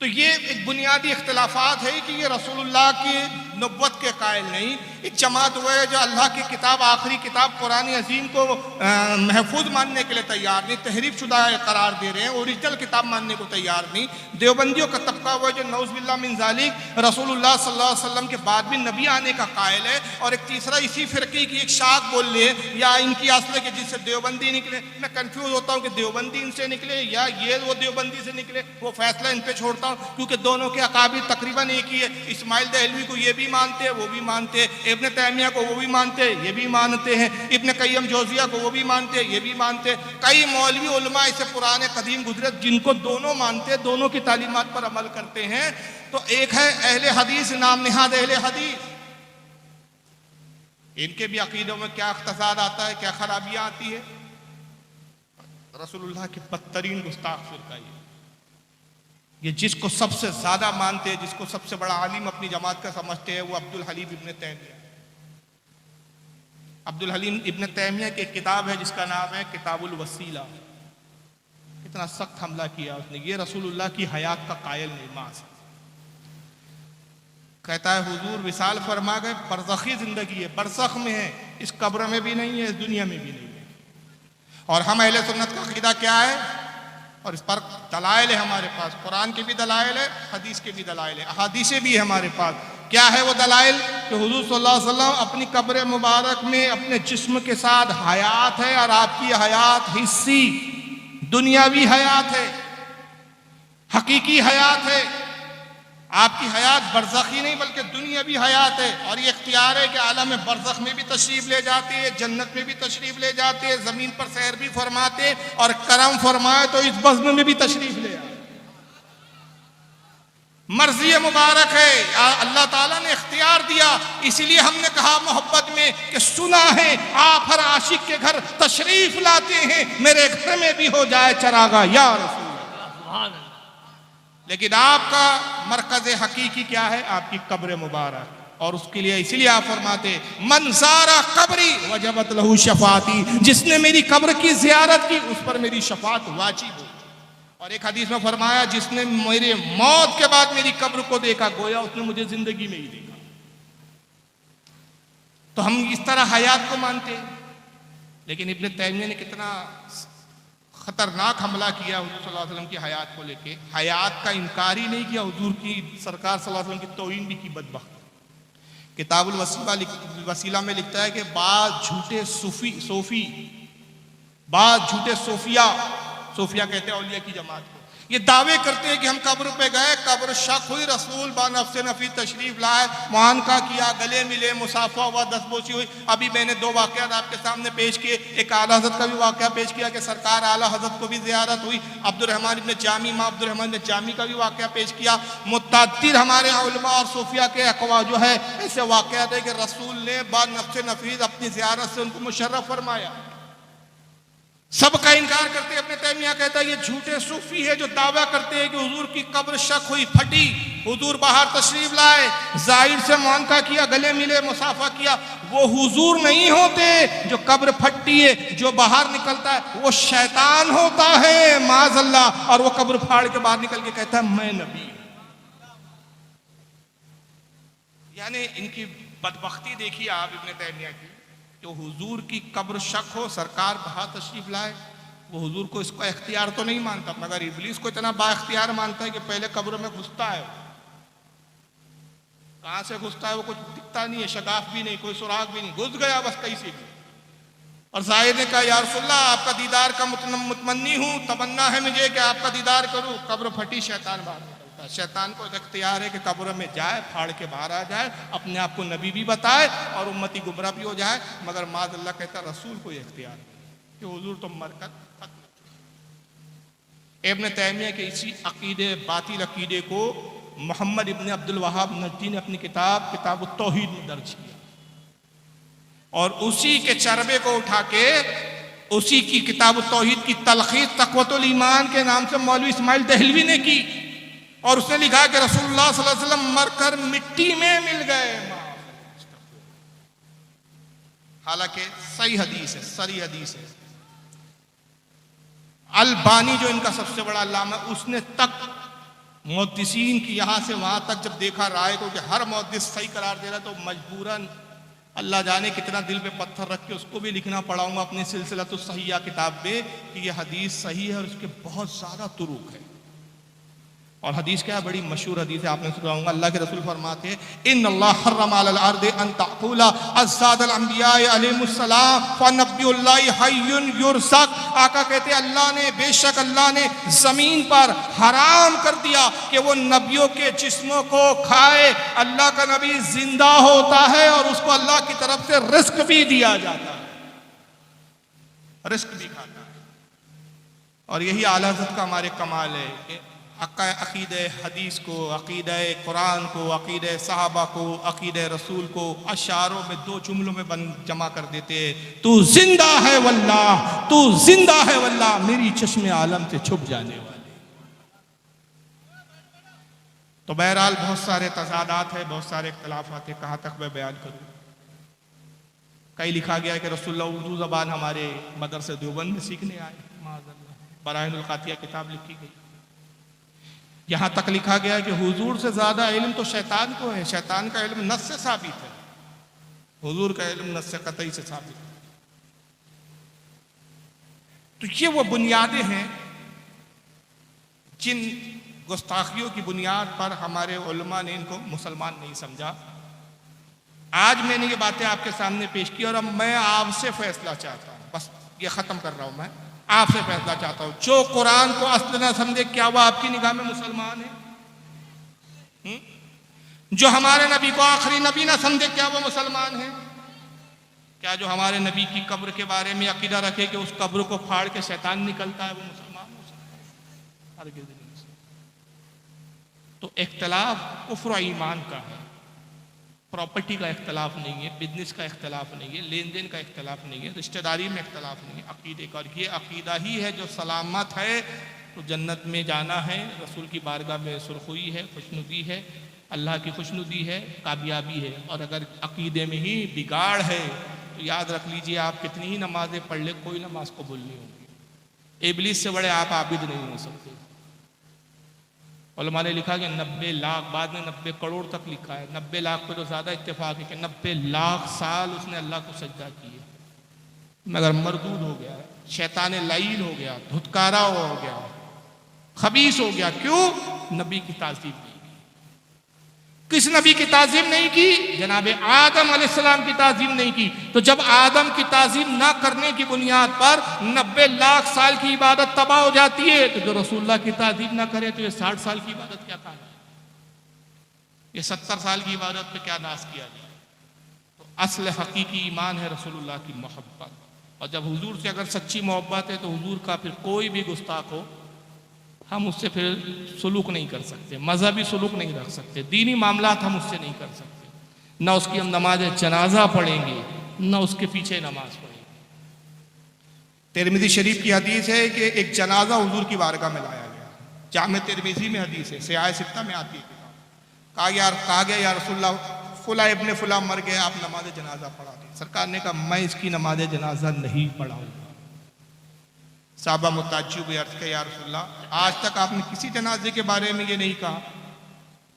[SPEAKER 3] तो ये एक बुनियादी इख्तलाफात है कि ये रसूलुल्लाह की नब्वत के कायल नहीं, एक जमात हुए है जो अल्लाह की किताब, आखिरी किताब कुरान अजीम को महफूज मानने के लिए तैयार नहीं, तहरीफ शुदा करार दे रहे हैं, ओरिजिनल किताब मानने को तैयार नहीं। देवबंदियों का तबका हुआ जो नौज़ुबिल्लाह मिन ज़ालिक रसूलुल्लाह सल्लल्लाहु अलैहि वसल्लम के बाद भी नबी आने का कायल है। और एक तीसरा इसी फिरकी की एक शाख बोल ले या इनकी असले के जिससे देवबंदी निकले। मैं कंफ्यूज होता हूँ कि देवबंदी इनसे निकले या ये वो देवबंदी से निकले, वो फैसला इन पे छोड़ता हूँ, क्योंकि दोनों के अकाबिर तकरीबन एक ही है। इस्माइल दहलवी को ये भी मानते हैं, वो भी मानते हैं, इब्न तैमिया को वो भी मानते हैं, ये भी मानते हैं, इब्न कय्यम जौजिया को वो भी मानते हैं, ये भी मानते हैं। कई मौलवी उलमा ऐसे पुराने कदीम गुजरे जिनको दोनों मानते हैं, दोनों की तालीमात पर अमल करते हैं। तो एक है अहले हदीस, नाम निहाद अहले हदीस, इनके भी अकीदों में क्या इख्तिसाद आता है, क्या खराबियां आती है। रसूलुल्लाह की बदतरीन गुस्ताख फिरका ये जिसको सबसे ज्यादा मानते हैं, जिसको सबसे बड़ा आलिम अपनी जमात का समझते हैं, वो अब्दुल हलीम इब्न तैमिया। अब्दुल हलीम इब्न तैमिया की किताब है जिसका नाम है किताबुल वसीला। कितना सख्त हमला किया उसने, ये रसूलुल्लाह की हयात का कायल नहीं, मास कहता है हुजूर विसाल फरमा गए, बरज़खी जिंदगी है, बरज़ख में है, इस कब्र में भी नहीं है, इस दुनिया में भी नहीं है। और हम अहले सुन्नत का अकीदा क्या है, और इस पर दलाइल है हमारे पास, कुरान के भी दलाइल है, हदीस के भी दलाइल है, अहादीसें भी है हमारे पास। क्या है वो दलाइल कि हुजूर सल्लल्लाहु अलैहि वसल्लम अपनी कब्र मुबारक में अपने जिस्म के साथ हयात है, और आपकी हयात हिस्सी दुनियावी हयात है, हकीकी हयात है। आपकी हयात बरज़खी नहीं बल्कि दुनियावी हयात है। और ये इख्तियार है कि आलम बरज़ख में भी तशरीफ ले जाते हैं, जन्नत में भी तशरीफ ले जाते हैं, ज़मीन पर सैर भी फरमाते, और करम फरमाए तो इस बज़्म में भी तशरीफ ले आए। मर्जी मुबारक है, अल्लाह ताला ने इख्तियार दिया। इसीलिए हमने कहा मोहब्बत में कि सुना है आप हर आशिक के घर तशरीफ लाते हैं, मेरे घर में भी हो जाए चरागा या रसूल। लेकिन आपका मरकज हकीकी क्या है, आपकी कब्र मुबारक। और उसके लिए इसीलिए आप फरमाते मन ज़ारा कब्री वजबत लहू शफाती, जिसने मेरी कब्र की जियारत की उस पर मेरी शफात वाजिब हो। और एक हदीस में फरमाया जिसने मेरे मौत के बाद मेरी कब्र को देखा, गोया उसने मुझे जिंदगी में ही देखा। तो हम इस तरह हयात को मानते हैं। लेकिन इब्न तैमिया ने कितना खतरनाक हमला किया हुजूर सल्लल्लाहु अलैहि वसल्लम की हयात को लेके। हयात का इनकार ही नहीं किया, हुजूर की सरकार सल्लल्लाहु अलैहि वसल्लम की तौहीन भी की। बदबख्त किताबुल वसीला में लिखता है कि बाद झूठे सूफी, बाद झूठे सोफिया कहते हैं औलिया की जमात को, ये दावे करते हैं कि हम कब्र पे गए, कब्र शक हुई, रसूल बानफ़्स नफ़ी तशरीफ लाए, मुआनका किया, गले मिले, मुसाफा हुआ, दस्तबोसी हुई। अभी मैंने दो वाक़यात आपके सामने पेश किए, एक आला हज़रत का भी वाक़या पेश किया कि सरकार आला हज़रत को भी ज़ियारत हुई। अब्दुर्रहमान इब्न जामी, माँ अब्दुर्रहमान इब्न जामी का भी वाक़या पेश किया। मुतअद्दिद हमारे उलमा और सूफिया के अक़वा जो है ऐसे वाक़यात है कि रसूल ने बानफ़्स नफ़ी अपनी ज़ियारत से उनको मुशर्रफ फरमाया। सबका इनकार करते हैं। अपने तैमिया कहता है ये झूठे सूफी है जो दावा करते हैं कि हुजूर की कब्र शक हुई, फटी, हुजूर बाहर तशरीफ लाए, जाहिर से मुआनका किया, गले मिले, मुसाफा किया। वो हुजूर नहीं होते जो कब्र फटती है, जो बाहर निकलता है वो शैतान होता है माज़अल्लाह, और वो कब्र फाड़ के बाहर निकल के कहता है मैं नबी। यानी इनकी बदबख्ती देखिए आप इब्न तैमिया की, जो हुजूर की कब्र शक हो, सरकार बाहर तशरीफ लाए, वो हुजूर को इसको इख्तियार तो नहीं मानता, मगर इब्लीस को इतना बाख्तियार मानता है कि पहले कब्र में घुसता है। कहां से घुसता है वो कुछ दिखता नहीं है, शगाफ भी नहीं, कोई सुराग भी नहीं, घुस गया बस कहीं से भी। और ज़ाहिर ने कहा या रसूलल्लाह आपका दीदार का मुतमन्नी हूं, तमन्ना है मुझे कि आपका दीदार करूं। कब्र फटी, शैतान बाहर निकलता है। शैतान को इख्तियार है कि कब्र में जाए, फाड़ के बाहर आ जाए, अपने आप को नबी भी बताए और उम्मती गुमराह भी हो जाए, मगर माज़अल्लाह कहता रसूल को इख्तियार कि हुजूर तुम मरकर खत्म। इब्न तैमिया के इसी अकीदे, बातिल अकीदे को मोहम्मद इब्न अब्दुल वहाब नजदी ने अपनी किताब तौहीद में दर्ज किया और उसी के चरबे को उठा के उसी की किताब तौहीद की तलखीस तक़वतुल ईमान के नाम से मौलवी इस्माइल दहलवी ने की और उसने लिखा कि रसूलुल्लाह सल्लल्लाहु अलैहि वसल्लम मरकर मिट्टी में मिल गए। हालांकि सही हदीस है, सरी हदीस है। अलबानी जो इनका सबसे बड़ा अल्लामा, उसने तक मुहद्दिसीन की यहां से वहां तक जब देखा राय को कि हर मुहद्दिस सही करार दे रहा तो मजबूरन अल्लाह जाने कितना दिल पे पत्थर रख के उसको भी लिखना पड़ाऊंगा अपनी सिलसिलतुस सहीहा किताब में कि यह हदीस सही है और उसके बहुत ज्यादा तुरुक है। और हदीस क्या है, बड़ी मशहूर हदीस है, आपने सुना होगा। अल्लाह के रसूल फरमाते हैं इन्नल्लाह हर्रमा अलल अर्दि अन तअकुला अज़्ज़ादल अंबिया अलैहिमुस्सलाम फनबियुल्लाहि हय्युन युरज़क़। आका कहते हैं अल्लाह ने, बेशक अल्लाह ने जमीन पर हराम कर दिया कि वो नबियों के जिस्मों को खाए। अल्लाह का नबी जिंदा होता है और उसको अल्लाह की तरफ से रिस्क भी दिया जाता है, रिस्क भी खाता है। और यही आला हज़रत का हमारे कमाल है कि अक़ीदे हदीस को, अक़ीदे कुरान को, अक़ीदे सहाबा को, अक़ीदे रसूल को अशारों में दो जुमलों में जमा कर देते हैं। तू जिंदा है वल्लाह, तू जिंदा है वल्लाह, मेरी चश्मे आलम से छुप जाने वाले। तो बहरहाल बहुत सारे तज़ादात है, बहुत सारे इख्तिलाफ़ात है, कहाँ तक मैं बयान करूँ। कहीं लिखा गया है कि रसूलुल्लाह उर्दू ज़बान हमारे मदरसे देवबंद में सीखने आए, माज़अल्लाह। बराहिनुल क़ातिया किताब लिखी गई, यहां तक लिखा गया है कि हुजूर से ज्यादा इल्म तो शैतान को है, शैतान का इल्म नस से साबित है, हुजूर का इल्म नस से कतई से साबित है। तो ये वो बुनियादें हैं जिन गुस्ताखियों की बुनियाद पर हमारे उलमा ने इनको मुसलमान नहीं समझा। आज मैंने ये बातें आपके सामने पेश की और अब मैं आपसे फैसला चाहता हूं, बस ये खत्म कर रहा हूं, मैं आपसे फैसला चाहता हूं। जो कुरान को असल ना समझे, क्या वो आपकी निगाह में मुसलमान है? जो हमारे नबी को आखिरी नबी ना समझे, क्या वो मुसलमान है? क्या जो हमारे नबी की कब्र के बारे में अकीदा रखे कि उस कब्र को फाड़ के शैतान निकलता है, वो मुसलमान हो सकता है? हरगिज़ नहीं। तो इख्तिलाफ कुफ्र और ईमान का है, प्रॉपर्टी का इख्तलाफ नहीं है, बिजनेस का इख्तलाफ नहीं है, लेन देन का इख्तलाफ नहीं है, रिश्तेदारी में इख्तलाफ नहीं है, अकीदे का। और ये अकीदा ही है जो सलामत है तो जन्नत में जाना है, रसूल की बारगाह में सुरखुई है, खुशनुदी है, अल्लाह की खुशनुदी है, कामयाबी है। और अगर अकीदे में ही बिगाड़ है तो याद रख लीजिए आप कितनी ही नमाजें पढ़ ले, कोई नमाज कबूल नहीं होगी। इब्लीस से बड़े आप आबिद नहीं हो सकते। उलमा ने लिखा कि 90 लाख, बाद में 90 करोड़ तक लिखा है, 90 लाख पे तो ज़्यादा इत्तेफाक है कि 90 लाख साल उसने अल्लाह को सजदा किया, मगर मरदूद हो गया, शैतान लाइन हो गया, धुतकारा हो गया, खबीस हो गया। क्यों? नबी की ताज़ीम नहीं की। किस नबी की ताज़ीम नहीं की? जनाब आदम अलैहिस्सलाम की ताज़ीम नहीं की। तो जब आदम की ताज़ीम ना करने की बुनियाद पर 90 लाख साल की इबादत तबाह हो जाती है, तो जो रसूलुल्लाह की ताज़ीम ना करे तो ये 60 साल की इबादत क्या काम है? ये 70 साल की इबादत पे क्या नाश किया जाए? तो असल हकीकी ईमान है रसूलुल्लाह की मोहब्बत। और जब हुजूर से अगर सच्ची मोहब्बत है तो हुजूर का फिर कोई भी गुस्ताख हो, हम उससे फिर सुलूक नहीं कर सकते, मजहबी सुलूक नहीं रख सकते, दीनी मामलात हम उससे नहीं कर सकते। ना उसकी हम नमाज जनाजा पढ़ेंगे, ना उसके पीछे नमाज पढ़ेंगे। तिरमिज़ी शरीफ की हदीस है कि एक जनाजा हुजूर की बारगाह में लाया गया, जामे तिरमिज़ी में हदीस है, सियाह सित्ता में आती है। कहा गया या रसूलल्लाह फुला इब्ने फुला मर गया, आप नमाज जनाजा पढ़ा दें। सरकार ने कहा मैं इसकी नमाज जनाजा नहीं पढ़ाऊंगा। साहबा मुताज्जिब अर्ज़ किया या रसूलल्लाह आज तक आपने किसी जनाजे के बारे में ये नहीं कहा।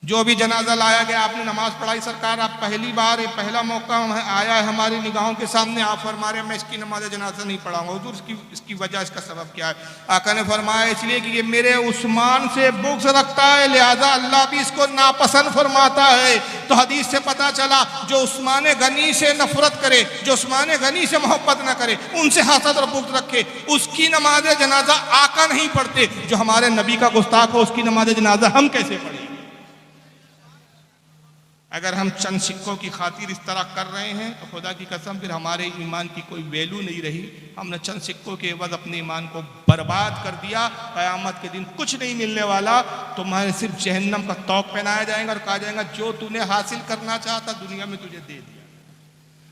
[SPEAKER 3] जो अभी जनाजा लाया गया, आपने नमाज पढ़ाई सरकार, आप पहली बार, ये पहला मौका आया है हमारी निगाहों के सामने, आप फरमा रहे हैं मैं इसकी नमाज जनाजा नहीं पढ़ाऊंगा। हुजूर इसकी वजह, इसका सबब क्या है? आका ने फरमाया इसलिए कि ये मेरे उस्मान से बुग़्ज़ रखता है, लिहाजा अल्लाह भी इसको नापसंद फरमाता है। तो हदीस से पता चला जो उस्मान गनी से नफरत करे, जो उस्मान गनी से मोहब्बत न करे, उनसे हसद और बुग़्ज़ रखे, उसकी नमाज जनाजा आका नहीं पढ़ते। जो हमारे नबी का गुस्ताख हो उसकी नमाज जनाजा हम कैसे पढ़ें? अगर हम चंद सिक्कों की खातिर इस तरह कर रहे हैं तो खुदा की कसम फिर हमारे ईमान की कोई वैल्यू नहीं रही। हमने चंद सिक्कों के एवज अपने ईमान को बर्बाद कर दिया। क़यामत के दिन कुछ नहीं मिलने वाला, तुम्हारे सिर्फ जहन्नम का तौक पहनाया जाएगा और कहा जाएगा जो तूने हासिल करना चाहता दुनिया में तुझे दे दिया।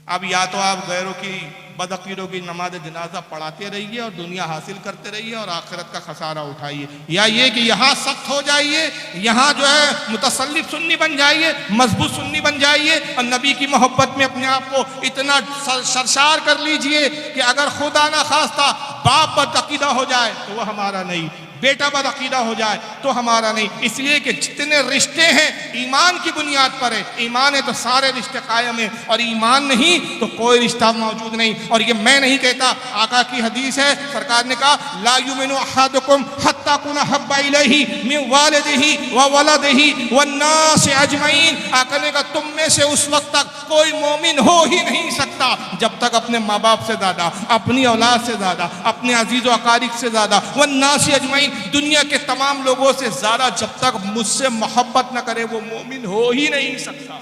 [SPEAKER 3] अब या तो आप गैरों की बदअकीदों की नमाज जनाजा पढ़ाते रहिए और दुनिया हासिल करते रहिए और आखिरत का खसारा उठाइए, या ये कि यहाँ सख्त हो जाइए, यहाँ जो है मुतसल्लिफ सुन्नी बन जाइए, मजबूत सुन्नी बन जाइए और नबी की मोहब्बत में अपने आप को इतना सरशार कर लीजिए कि अगर खुदा ना खास्ता बाप बदअकीदा हो जाए तो वह हमारा नहीं, बेटा बदअकीदा हो जाए तो हमारा नहीं। इसलिए कि जितने रिश्ते हैं ईमान की बुनियाद पर है, ईमान है तो सारे रिश्ते कायम है, और ईमान नहीं तो कोई रिश्ता मौजूद नहीं। और ये मैं नहीं कहता, आका की हदीस है, सरकार ने कहा ला युमिनु अहदुकुम हत्ता कुना हब्बा इलैहि मिन वालिदिही व वलदिही वन्नास अजमईन। आका ने कहा तुम में से उस वक्त तक कोई मोमिन हो ही नहीं सकता जब तक अपने माँ बाप से ज्यादा, अपनी औलाद से ज्यादा, अपने अजीज व अकारिब से ज्यादा, वन्नास अजमईन, दुनिया के तमाम लोगों से ज्यादा जब तक मुझसे मोहब्बत न करे वो मोमिन हो ही नहीं सकता।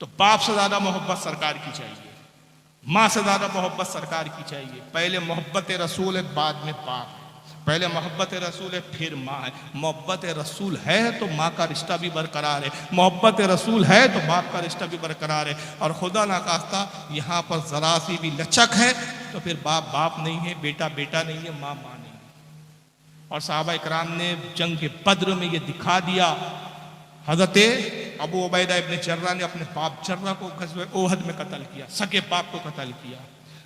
[SPEAKER 3] तो बाप से ज्यादा मोहब्बत सरकार की चाहिए, माँ से ज्यादा मोहब्बत सरकार की चाहिए। पहले मोहब्बत रसूल है, बाद में बाप है। पहले मोहब्बत रसूल है, फिर माँ है। मोहब्बत रसूल है तो माँ का रिश्ता भी बरकरार है, मोहब्बत रसूल है तो बाप का रिश्ता भी बरकरार है। और खुदा ना खास्ता यहाँ पर जरा सी भी लचक है तो फिर बाप बाप नहीं है, बेटा बेटा नहीं है, माँ माँ नहीं है। और सहाबा इकराम ने जंग के बद्र में ये दिखा दिया। हजरत अबू उबैदा इब्न जर्रा ने अपने बाप जर्रा को ग़ज़वे ओहद में कत्ल किया, सगे बाप को कत्ल किया।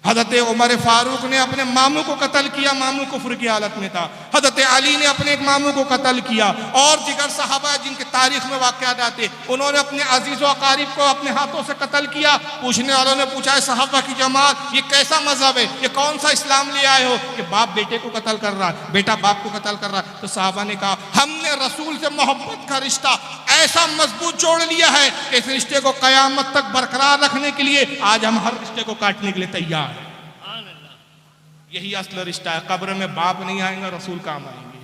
[SPEAKER 3] हजरत उमर फारूक ने अपने मामू को कत्ल किया, मामू कुफ्र की हालत में था। हजरत अली ने अपने एक मामू को कत्ल किया। और जिगर सहाबा जिनके तारीख में वाक़यात आते, उन्होंने अपने अजीज़ व अकारिब को अपने हाथों से कत्ल किया। पूछने वालों ने पूछा है सहाबा की जमात ये कैसा मजहब है, ये कौन सा इस्लाम ले आए हो कि बाप बेटे को कत्ल कर रहा है, बेटा बाप को कत्ल कर रहा है? तो सहाबा ने कहा हमने रसूल से मोहब्बत का रिश्ता ऐसा मजबूत जोड़ लिया है कि इस रिश्ते को क़यामत तक बरकरार रखने के लिए आज हम हर रिश्ते को काटने के लिए तैयार हैं। यही असल रिश्ता है। कब्र में बाप नहीं आएंगे, रसूल काम आएंगे।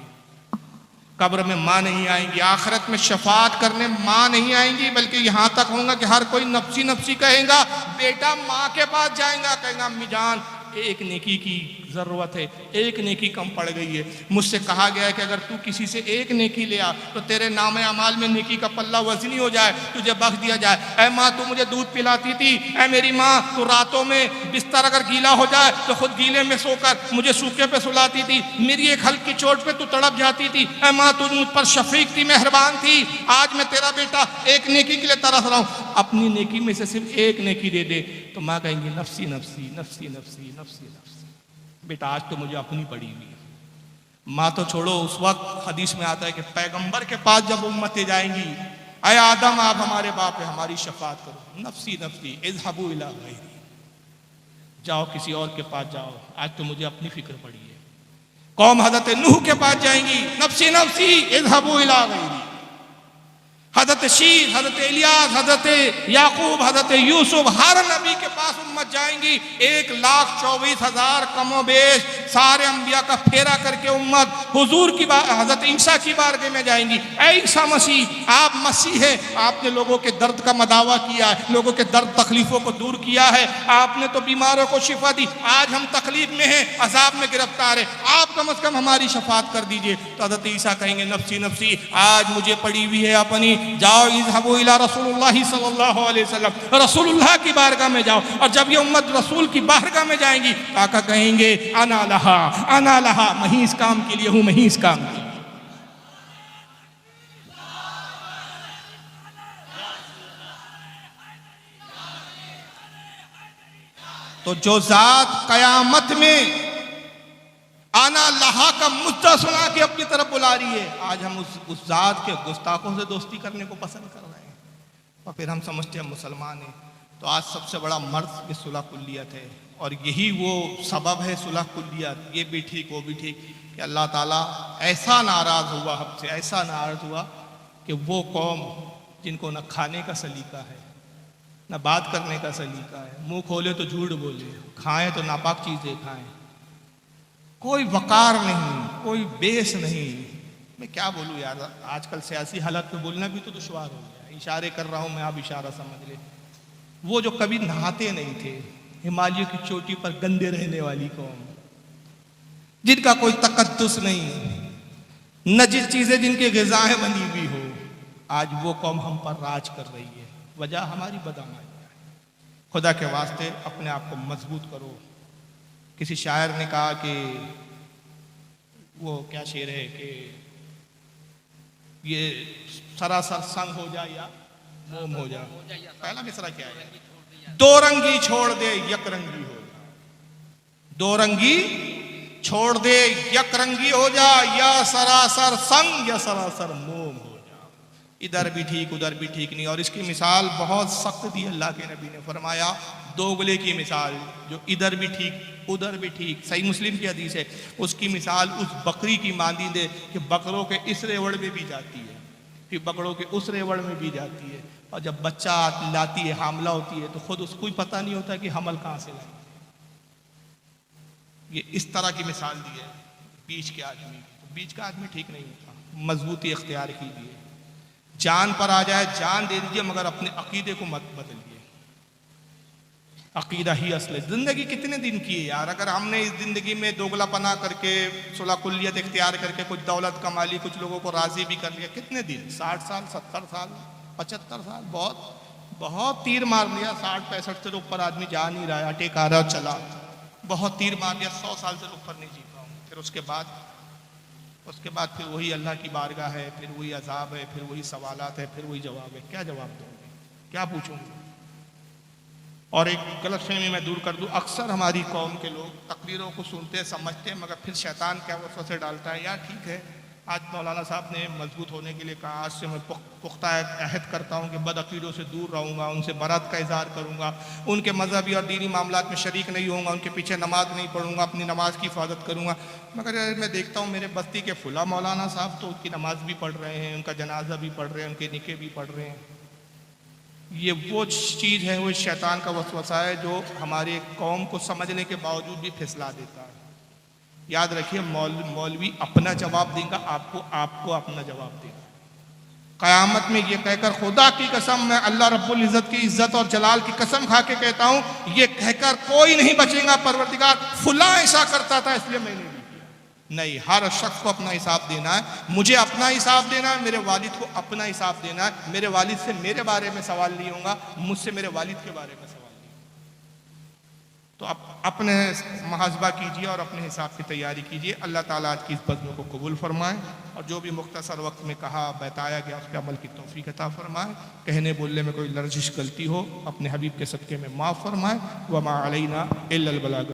[SPEAKER 3] कब्र में माँ नहीं आएंगी, आखिरत में शफात करने माँ नहीं आएंगी, बल्कि यहाँ तक होगा कि हर कोई नफ्सी नफ्सी कहेगा। बेटा माँ के पास जाएगा, कहेगा अम्मी जान एक नेकी की ज़रूरत है, एक नेकी कम पड़ गई है। मुझसे कहा गया है कि अगर तू किसी से एक नेकी ले आ तो तेरे नाम अमाल में नेकी का पल्ला वज़नी हो जाए, तुझे बख्श दिया जाए। ऐ माँ तू मुझे दूध पिलाती थी, ऐ मेरी माँ तू रातों में बिस्तर अगर गीला हो जाए तो खुद गीले में सोकर मुझे सूखे पे सुलाती थी, मेरी एक हल्की चोट पे तू तड़प जाती थी। ऐ माँ तू मुझ पर शफीक थी, मेहरबान थी। आज मैं तेरा बेटा एक नेकी के लिए तरस रहा हूँ, अपनी नेकी में से सिर्फ एक नेकी दे दे। तो माँ कहेंगी नफसी नफसी नफसी नफसी नफसी नफसी। बेटा आज तो मुझे अपनी पड़ी हुई है। माँ तो छोड़ो, उस वक्त हदीस में आता है कि पैगंबर के पास जब उम्मतें जाएंगी, अय आदम आप हमारे बाप है, हमारी शफात करो। नफसी नफसी इज़हबू इला गैरी, जाओ किसी और के पास जाओ, आज तो मुझे अपनी फिक्र पड़ी है। कौम हजरत नूह के पास जाएंगी, नफसी नफसी इज़हबू इला गैरी। हजरत शीर, हजरत इलियास, हजरत याकूब, हजरत यूसुफ, हर नबी के पास उम्मत जाएंगी। 1,24,000 कमोबेश सारे अंबिया का फेरा करके उम्मत हुजूर की हजरत ईसा की बारगाह में जाएंगी। ऐ ईसा मसीह, आप मसीह है, आपने लोगों के दर्द का मदावा किया है, लोगों के दर्द तकलीफों को दूर किया है, आपने तो बीमारों को शिफा दी। आज हम तकलीफ में हैं, अजाब में गिरफ्तार है, आप कम से कम हमारी शफात कर दीजिए। तो हजरत ईसा कहेंगे नफसी नफसी, आज मुझे पड़ी हुई है अपनी, जाओ इज़हबू इला रसूलुल्लाह सल्लल्लाहु अलैहि वसल्लम, रसूलुल्लाह की बारगाह में जाओ। और जब ये उम्मत रसूल की बारगाह में जाएंगी, आका कहेंगे अना लहा, मैं ही इस काम के लिए हूं, मैं ही इस काम के लिए। तो जो जात कयामत में आना लहा का मुद्दा सुना के अपनी तरफ बुला रही है। आज हम उस जात के गुस्ताखों से दोस्ती करने को पसंद कर रहे हैं और फिर हम समझते हैं मुसलमान हैं। तो आज सबसे बड़ा मर्ज ये सुलह कुल्लियत है और यही वो सबब है सुलह कुल्लियत। ये भी ठीक वो भी ठीक कि अल्लाह ताला ऐसा नाराज़ हुआ हमसे, ऐसा नाराज़ हुआ कि वो कौम जिनको न खाने का सलीका है न बात करने का सलीका है, मुंह खोले तो झूठ बोले, खाएं तो नापाक चीज़ें खाएं, कोई वकार नहीं, कोई बेस नहीं। मैं क्या बोलूँ यार, आजकल सियासी हालत में बोलना भी तो दुश्वार हो गया। इशारे कर रहा हूँ मैं, आप इशारा समझ ले। वो जो कभी नहाते नहीं थे, हिमालय की चोटी पर गंदे रहने वाली कौम, जिनका कोई तकद्दुस नहीं, नजीस चीजें जिनकी ग़िज़ाएं बनी हुई हो, आज वो कौम हम पर राज कर रही है। वजह हमारी बदअमली है। खुदा के वास्ते अपने आप को मजबूत करो। किसी शायर ने कहा कि वो क्या शेर है कि ये सरासर संग हो जाए या मोम हो जाए। पहला मिसरा क्या है? दो रंगी छोड़ दे यकरंगी हो जा, दो रंगी छोड़ दे यकरंगी हो जा, या सरासर संग या सरासर मोम हो जा। इधर भी ठीक उधर भी ठीक नहीं। और इसकी मिसाल बहुत सख्त दी अल्लाह के नबी ने, फरमाया दोगले की मिसाल, जो इधर भी ठीक उधर भी ठीक। सही मुस्लिम की हदीस है, उसकी मिसाल उस बकरी की मांदी दे कि बकरों के इस रेवड़ में भी जाती है, फिर बकरों के उस रेवड़ में भी जाती है, और जब बच्चा लाती है, हामला होती है, तो खुद उसको ही पता नहीं होता कि हमल कहाँ से लाई। ये इस तरह की मिसाल दी है बीच के आदमी। तो बीच का आदमी ठीक नहीं होता। मजबूती इख्तियार कीजिए, जान पर आ जाए जान दे दीजिए, मगर अपने अकीदे को मत बदलिए। अकीदा ही असल है। जिंदगी कितने दिन की है यार? अगर हमने इस जिंदगी में दोगलापना करके, सुलह कुल्लियत इख्तियार करके कुछ दौलत कमा ली, कुछ लोगों को राजी भी कर लिया, कितने दिन? 60 साल 70 साल 75 साल, बहुत बहुत तीर मार लिया। 60-65 से ऊपर आदमी जा नहीं रहा है, अटेक आ रहा चला, बहुत तीर मार लिया। 100 साल से ऊपर नहीं जी पाऊँ। फिर उसके बाद फिर वही अल्लाह की बारगाह है, फिर वही अजाब है, फिर वही सवालात है, फिर वही जवाब है। क्या जवाब दूंगी, क्या पूछूंगी? और एक गलतफहमी मैं दूर कर दूं, अक्सर हमारी कौम के लोग तकरीरों को सुनते समझते हैं, मगर फिर शैतान क्या वसवसे डालता है, यार ठीक है आज मौलाना साहब ने मजबूत होने के लिए कहा, आज से मैं पुख्ता अहद करता हूँ कि बदअकीदों से दूर रहूँगा, उनसे बरात का इजहार करूँगा, उनके मजहबी और दीनी मामलात में शरीक नहीं होऊंगा, उनके पीछे नमाज नहीं पढ़ूंगा, अपनी नमाज की हिफाजत करूँगा। मगर मैं देखता हूँ मेरे बस्ती के फुला मौलाना साहब तो उनकी नमाज भी पढ़ रहे हैं, उनका जनाजा भी पढ़ रहे हैं, उनके निके भी पढ़ रहे हैं। ये वो चीज़ है, वो शैतान का वसवसा है जो हमारे कौम को समझने के बावजूद भी फिसला देता है। याद रखिए, मौलवी अपना जवाब देगा, आपको अपना जवाब देगा। क़यामत में ये कहकर, खुदा की कसम, मैं अल्लाह रब्बुल इज़्ज़त की इज़्ज़त और जलाल की कसम खा के कहता हूँ, ये कहकर कोई नहीं बचेगा परवरदिगार फुला ऐसा करता था इसलिए मैंने भी किया। नहीं, हर शख्स को अपना हिसाब देना है। मुझे अपना हिसाब देना है, मेरे वालिद को अपना हिसाब देना है। मेरे वालिद से मेरे बारे में सवाल नहीं होगा, मुझसे मेरे वालिद के बारे में सवाल नहीं। तो आप अपने मुहासबा कीजिए और अपने हिसाब की तैयारी कीजिए। अल्लाह ताला आज की इस बज़्म को कबूल फरमाए और जो भी मुख्तसर वक्त में कहा बताया गया उस पर अमल की तौफीक अता फरमाए। कहने बोलने में कोई लर्जिश गलती हो अपने हबीब के सदक़े में माफ़ फरमाए। वमा अलैना इल्लल बलाग।